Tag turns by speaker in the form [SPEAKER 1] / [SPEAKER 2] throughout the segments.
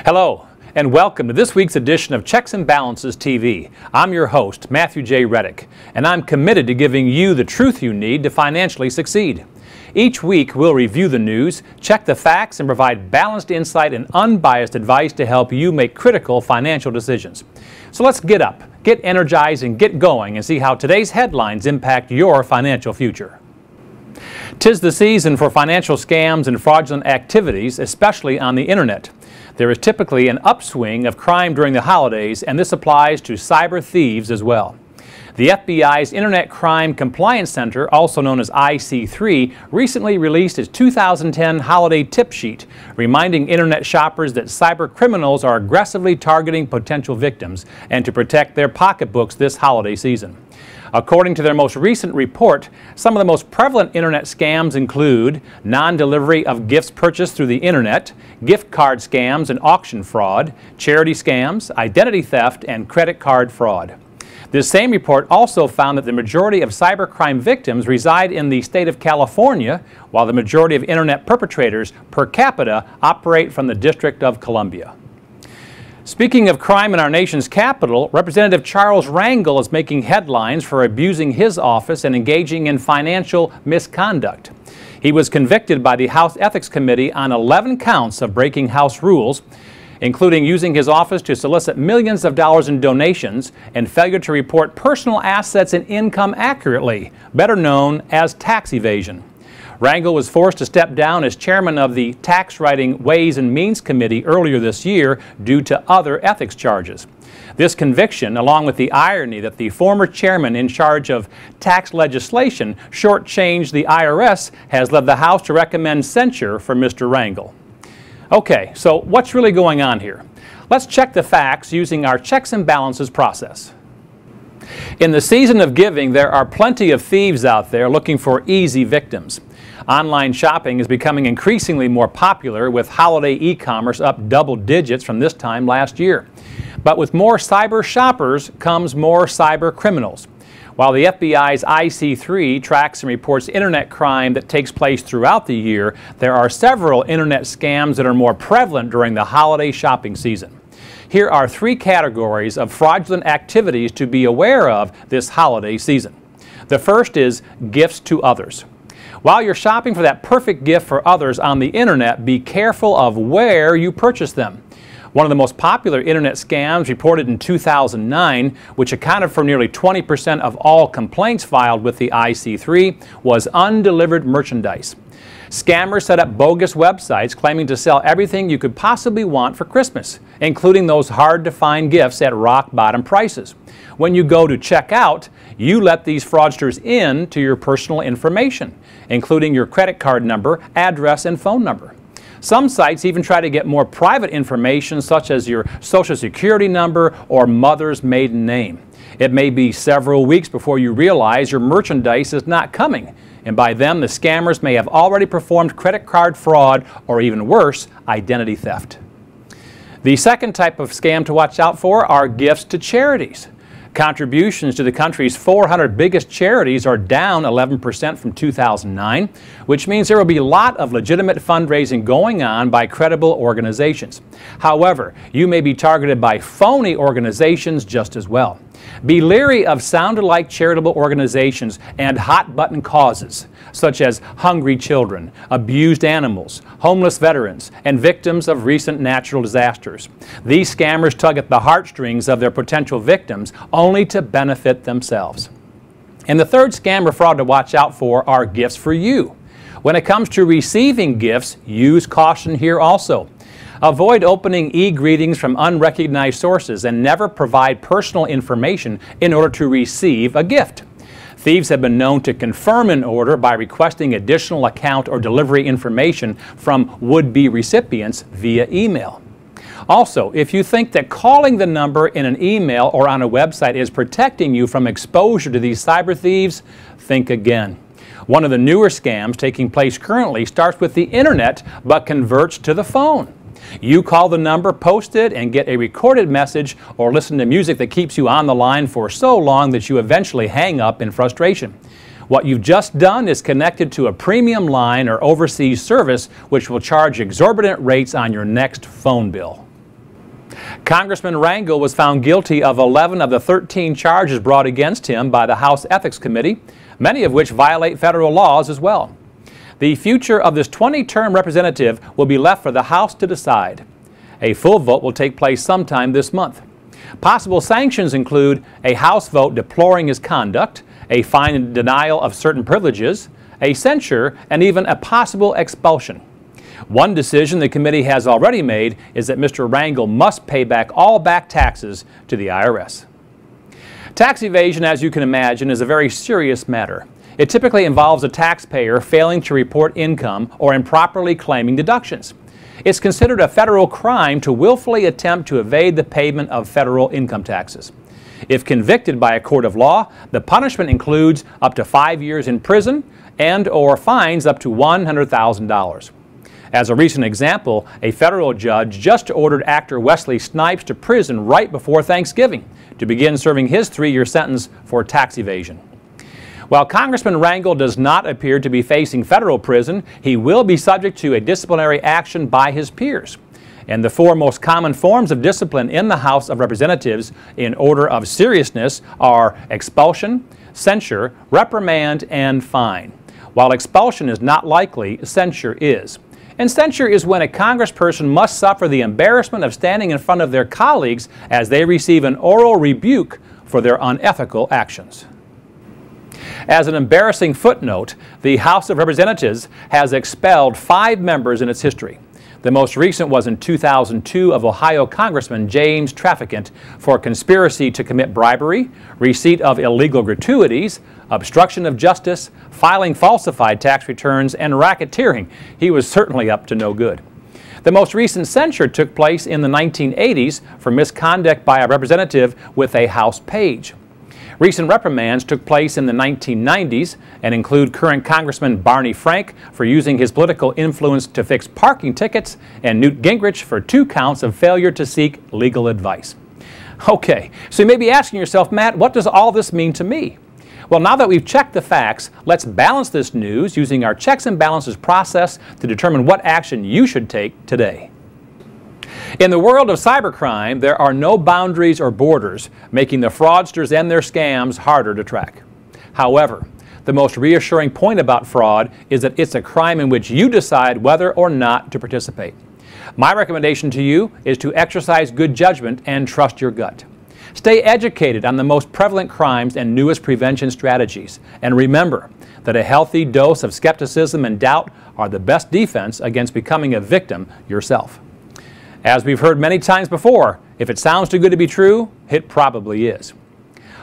[SPEAKER 1] Hello, and welcome to this week's edition of Checks and Balances TV. I'm your host, Matthew J. Rettick, and I'm committed to giving you the truth you need to financially succeed. Each week, we'll review the news, check the facts, and provide balanced insight and unbiased advice to help you make critical financial decisions. So let's get up, get energized, and get going and see how today's headlines impact your financial future. 'Tis the season for financial scams and fraudulent activities, especially on the internet. There is typically an upswing of crime during the holidays, and this applies to cyber thieves as well. The FBI's Internet Crime Compliance Center, also known as IC3, recently released its 2010 holiday tip sheet, reminding Internet shoppers that cyber criminals are aggressively targeting potential victims and to protect their pocketbooks this holiday season. According to their most recent report, some of the most prevalent Internet scams include non-delivery of gifts purchased through the Internet, gift card scams and auction fraud, charity scams, identity theft, and credit card fraud. This same report also found that the majority of cybercrime victims reside in the state of California, while the majority of Internet perpetrators per capita operate from the District of Columbia. Speaking of crime in our nation's capital, Representative Charles Rangel is making headlines for abusing his office and engaging in financial misconduct. He was convicted by the House Ethics Committee on 11 counts of breaking House rules, including using his office to solicit millions of dollars in donations and failure to report personal assets and income accurately, better known as tax evasion. Rangel was forced to step down as chairman of the Tax Writing Ways and Means Committee earlier this year due to other ethics charges. This conviction, along with the irony that the former chairman in charge of tax legislation shortchanged the IRS, has led the House to recommend censure for Mr. Rangel. Okay, so what's really going on here? Let's check the facts using our checks and balances process. In the season of giving, there are plenty of thieves out there looking for easy victims. Online shopping is becoming increasingly more popular, with holiday e-commerce up double digits from this time last year. But with more cyber shoppers comes more cyber criminals. While the FBI's IC3 tracks and reports internet crime that takes place throughout the year, there are several internet scams that are more prevalent during the holiday shopping season. Here are three categories of fraudulent activities to be aware of this holiday season. The first is gifts to others. While you're shopping for that perfect gift for others on the internet, be careful of where you purchase them. One of the most popular internet scams reported in 2009, which accounted for nearly 20% of all complaints filed with the IC3, was undelivered merchandise. Scammers set up bogus websites claiming to sell everything you could possibly want for Christmas, including those hard-to-find gifts at rock-bottom prices. When you go to check out, you let these fraudsters in to your personal information, including your credit card number, address, and phone number. Some sites even try to get more private information, such as your Social Security number or mother's maiden name. It may be several weeks before you realize your merchandise is not coming, and by then the scammers may have already performed credit card fraud or, even worse, identity theft. The second type of scam to watch out for are gifts to charities. Contributions to the country's 400 biggest charities are down 11% from 2009, which means there will be a lot of legitimate fundraising going on by credible organizations. However, you may be targeted by phony organizations just as well. Be leery of sound-alike charitable organizations and hot-button causes, such as hungry children, abused animals, homeless veterans, and victims of recent natural disasters. These scammers tug at the heartstrings of their potential victims only to benefit themselves. And the third scam or fraud to watch out for are gifts for you. When it comes to receiving gifts, use caution here also. Avoid opening e-greetings from unrecognized sources and never provide personal information in order to receive a gift. Thieves have been known to confirm an order by requesting additional account or delivery information from would-be recipients via email. Also, if you think that calling the number in an email or on a website is protecting you from exposure to these cyber thieves, think again. One of the newer scams taking place currently starts with the internet but converts to the phone. You call the number, post it, and get a recorded message or listen to music that keeps you on the line for so long that you eventually hang up in frustration. What you've just done is connected to a premium line or overseas service which will charge exorbitant rates on your next phone bill. Congressman Rangel was found guilty of 11 of the 13 charges brought against him by the House Ethics Committee, many of which violate federal laws as well. The future of this 20-term representative will be left for the House to decide. A full vote will take place sometime this month. Possible sanctions include a House vote deploring his conduct, a fine and denial of certain privileges, a censure, and even a possible expulsion. One decision the committee has already made is that Mr. Rangel must pay back all back taxes to the IRS. Tax evasion, as you can imagine, is a very serious matter. It typically involves a taxpayer failing to report income or improperly claiming deductions. It's considered a federal crime to willfully attempt to evade the payment of federal income taxes. If convicted by a court of law, the punishment includes up to 5 years in prison and/or fines up to $100,000. As a recent example, a federal judge just ordered actor Wesley Snipes to prison right before Thanksgiving to begin serving his 3-year sentence for tax evasion. While Congressman Rangel does not appear to be facing federal prison, he will be subject to a disciplinary action by his peers. And the 4 most common forms of discipline in the House of Representatives in order of seriousness are expulsion, censure, reprimand, and fine. While expulsion is not likely, censure is. And censure is when a congressperson must suffer the embarrassment of standing in front of their colleagues as they receive an oral rebuke for their unethical actions. As an embarrassing footnote, the House of Representatives has expelled 5 members in its history. The most recent was in 2002 of Ohio Congressman James Traficant for conspiracy to commit bribery, receipt of illegal gratuities, obstruction of justice, filing falsified tax returns, and racketeering. He was certainly up to no good. The most recent censure took place in the 1980s for misconduct by a representative with a House page. Recent reprimands took place in the 1990s and include current Congressman Barney Frank for using his political influence to fix parking tickets and Newt Gingrich for 2 counts of failure to seek legal advice. Okay, so you may be asking yourself, Matt, what does all this mean to me? Well, now that we've checked the facts, let's balance this news using our checks and balances process to determine what action you should take today. In the world of cybercrime, there are no boundaries or borders, making the fraudsters and their scams harder to track. However, the most reassuring point about fraud is that it's a crime in which you decide whether or not to participate. My recommendation to you is to exercise good judgment and trust your gut. Stay educated on the most prevalent crimes and newest prevention strategies. And remember that a healthy dose of skepticism and doubt are the best defense against becoming a victim yourself. As we've heard many times before, if it sounds too good to be true, it probably is.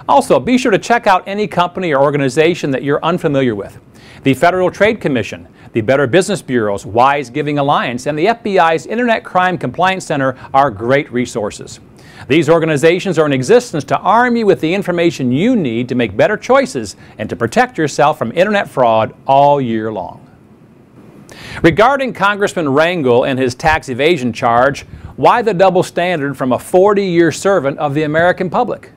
[SPEAKER 1] Also, be sure to check out any company or organization that you're unfamiliar with. The Federal Trade Commission, the Better Business Bureau's Wise Giving Alliance, and the FBI's Internet Crime Compliance Center are great resources. These organizations are in existence to arm you with the information you need to make better choices and to protect yourself from Internet fraud all year long. Regarding Congressman Rangel and his tax evasion charge, why the double standard from a 40-year servant of the American public?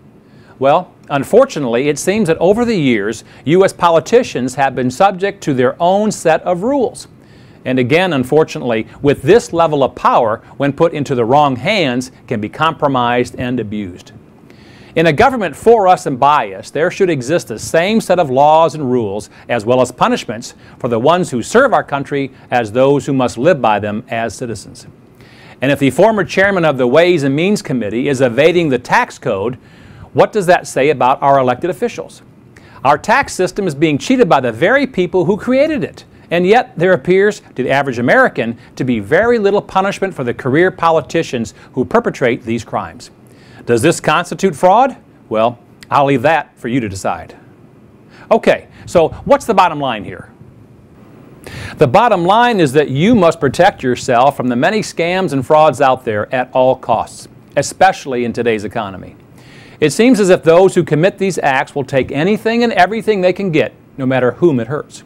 [SPEAKER 1] Well, unfortunately, it seems that over the years, U.S. politicians have been subject to their own set of rules. And again, unfortunately, with this level of power, when put into the wrong hands, can be compromised and abused. In a government for us and by us, there should exist the same set of laws and rules, as well as punishments, for the ones who serve our country as those who must live by them as citizens. And if the former chairman of the Ways and Means Committee is evading the tax code, what does that say about our elected officials? Our tax system is being cheated by the very people who created it. And yet there appears to the average American to be very little punishment for the career politicians who perpetrate these crimes. Does this constitute fraud? Well, I'll leave that for you to decide. Okay, so what's the bottom line here? The bottom line is that you must protect yourself from the many scams and frauds out there at all costs, especially in today's economy. It seems as if those who commit these acts will take anything and everything they can get, no matter whom it hurts.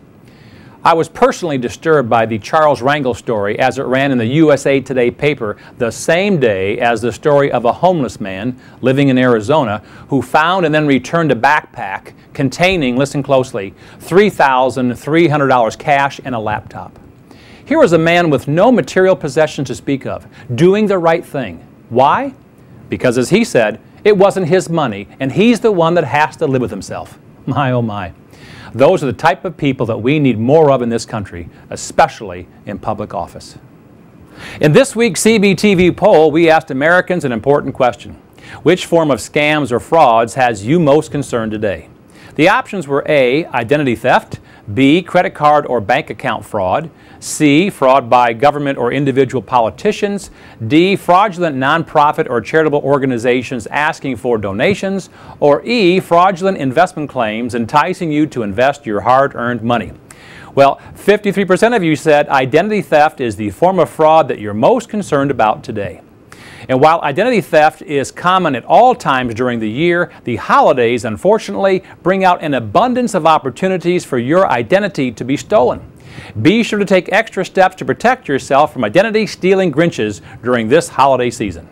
[SPEAKER 1] I was personally disturbed by the Charles Rangel story as it ran in the USA Today paper the same day as the story of a homeless man living in Arizona who found and then returned a backpack containing, listen closely, $3,300 cash and a laptop. Here was a man with no material possessions to speak of, doing the right thing, Why? Because, as he said, it wasn't his money, and he's the one that has to live with himself. My, oh my. Those are the type of people that we need more of in this country, especially in public office. In this week's CBTV poll, we asked Americans an important question. Which form of scams or frauds has you most concerned today? The options were A, identity theft, B, credit card or bank account fraud, C, fraud by government or individual politicians, D, fraudulent nonprofit or charitable organizations asking for donations, or E, fraudulent investment claims enticing you to invest your hard-earned money. Well, 53% of you said identity theft is the form of fraud that you're most concerned about today. And while identity theft is common at all times during the year, the holidays, unfortunately, bring out an abundance of opportunities for your identity to be stolen. Be sure to take extra steps to protect yourself from identity-stealing Grinches during this holiday season.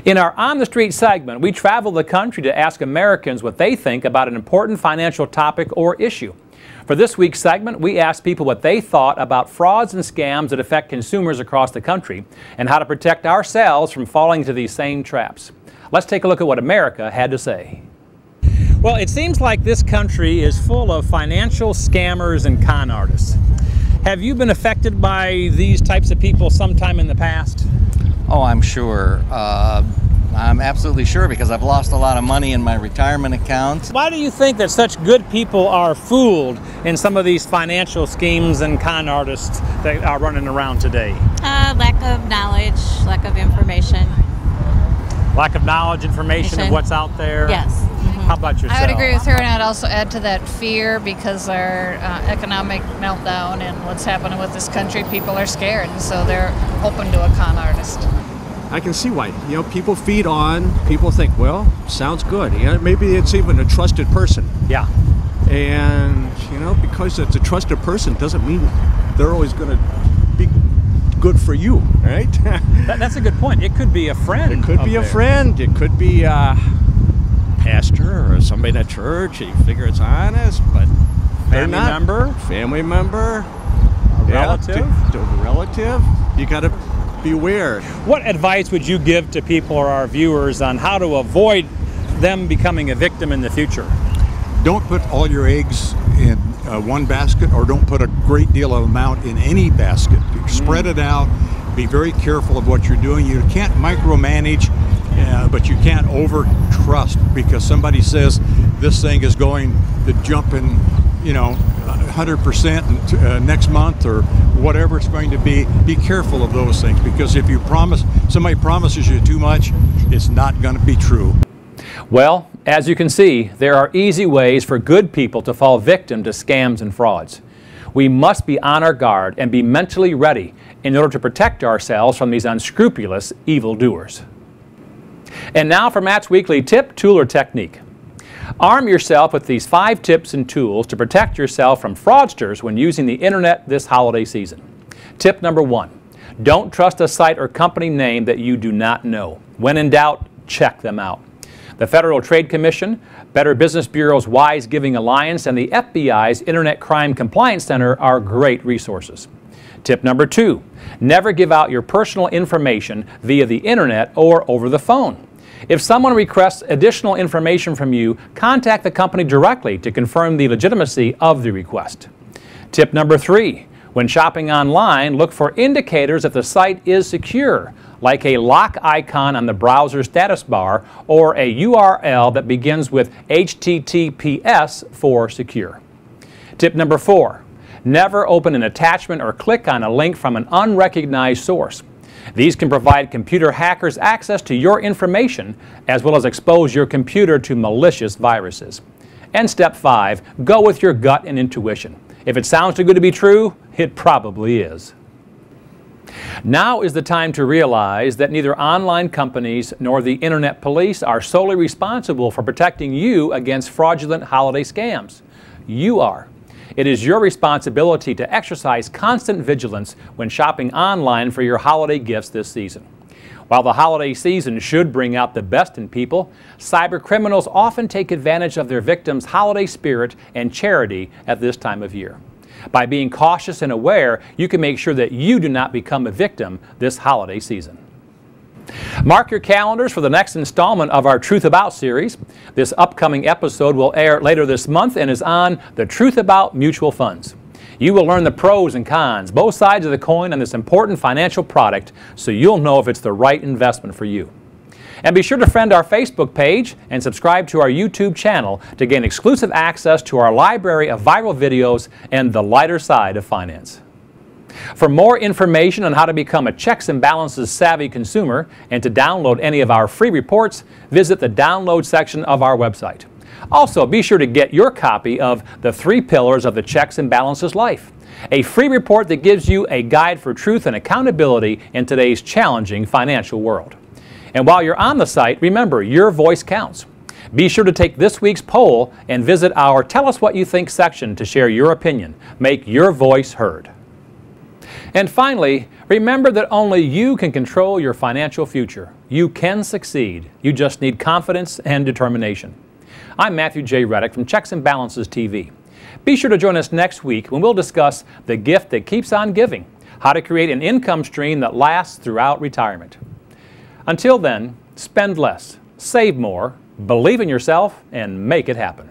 [SPEAKER 1] In our On the Street segment, we travel the country to ask Americans what they think about an important financial topic or issue. For this week's segment, we asked people what they thought about frauds and scams that affect consumers across the country and how to protect ourselves from falling into these same traps. Let's take a look at what America had to say. Well, it seems like this country is full of financial scammers and con artists. Have you been affected by these types of people sometime in the past?
[SPEAKER 2] Oh, I'm sure. I'm absolutely sure, because I've lost a lot of money in my retirement accounts.
[SPEAKER 1] Why do you think that such good people are fooled in some of these financial schemes and con artists that are running around today?
[SPEAKER 3] Lack of knowledge, lack of information.
[SPEAKER 1] Lack of knowledge, information of what's out there?
[SPEAKER 3] Yes.
[SPEAKER 1] How about yourself?
[SPEAKER 4] I would agree with her, and I'd also add to that fear, because our economic meltdown and what's happening with this country, people are scared, and so they're open to a con artist.
[SPEAKER 5] I can see why. You know, people feed on, people think, well, sounds good. You know, maybe it's even a trusted person.
[SPEAKER 1] Yeah.
[SPEAKER 5] And, you know, because it's a trusted person doesn't mean they're always going to be good for you, right?
[SPEAKER 1] That's a good point. It could be a friend.
[SPEAKER 5] It could be a friend. It could be a pastor or somebody in a church. You figure it's honest, but they're not. Family member.
[SPEAKER 1] A relative.
[SPEAKER 5] A relative. You got to beware.
[SPEAKER 1] What advice would you give to people or our viewers on how to avoid them becoming a victim in the future?
[SPEAKER 6] Don't put all your eggs in one basket, or don't put a great deal of amount in any basket. Spread it out. Be very careful of what you're doing. You can't micromanage, but you can't over-trust, because somebody says this thing is going to jump in, you know, 100% next month or whatever it's going to be. Be careful of those things, because if somebody promises you too much, it's not going to be true.
[SPEAKER 1] Well, as you can see, there are easy ways for good people to fall victim to scams and frauds. We must be on our guard and be mentally ready in order to protect ourselves from these unscrupulous evildoers. And now for Matt's weekly tip, tool, or technique. Arm yourself with these 5 tips and tools to protect yourself from fraudsters when using the internet this holiday season. Tip number 1, don't trust a site or company name that you do not know. When in doubt, check them out. The Federal Trade Commission, Better Business Bureau's Wise Giving Alliance, and the FBI's Internet Crime Compliance Center are great resources. Tip number 2, never give out your personal information via the internet or over the phone. If someone requests additional information from you, contact the company directly to confirm the legitimacy of the request. Tip number 3, when shopping online, look for indicators that the site is secure, like a lock icon on the browser status bar or a URL that begins with HTTPS for secure. Tip number 4, never open an attachment or click on a link from an unrecognized source. These can provide computer hackers access to your information, as well as expose your computer to malicious viruses. And step 5, go with your gut and intuition. If it sounds too good to be true, it probably is. Now is the time to realize that neither online companies nor the internet police are solely responsible for protecting you against fraudulent holiday scams. You are. It is your responsibility to exercise constant vigilance when shopping online for your holiday gifts this season. While the holiday season should bring out the best in people, cyber criminals often take advantage of their victims' holiday spirit and charity at this time of year. By being cautious and aware, you can make sure that you do not become a victim this holiday season. Mark your calendars for the next installment of our Truth About series. This upcoming episode will air later this month and is on the truth about mutual funds. You will learn the pros and cons, both sides of the coin on this important financial product, so you'll know if it's the right investment for you. And be sure to friend our Facebook page and subscribe to our YouTube channel to gain exclusive access to our library of viral videos and the lighter side of finance. For more information on how to become a checks and balances savvy consumer and to download any of our free reports, visit the download section of our website. Also, be sure to get your copy of The 3 Pillars of the Checks and Balances Life, a free report that gives you a guide for truth and accountability in today's challenging financial world. And while you're on the site, remember, your voice counts. Be sure to take this week's poll and visit our Tell Us What You Think section to share your opinion. Make your voice heard. And finally, remember that only you can control your financial future. You can succeed. You just need confidence and determination. I'm Matthew J. Rettick from Checks and Balances TV. Be sure to join us next week when we'll discuss the gift that keeps on giving, how to create an income stream that lasts throughout retirement. Until then, spend less, save more, believe in yourself, and make it happen.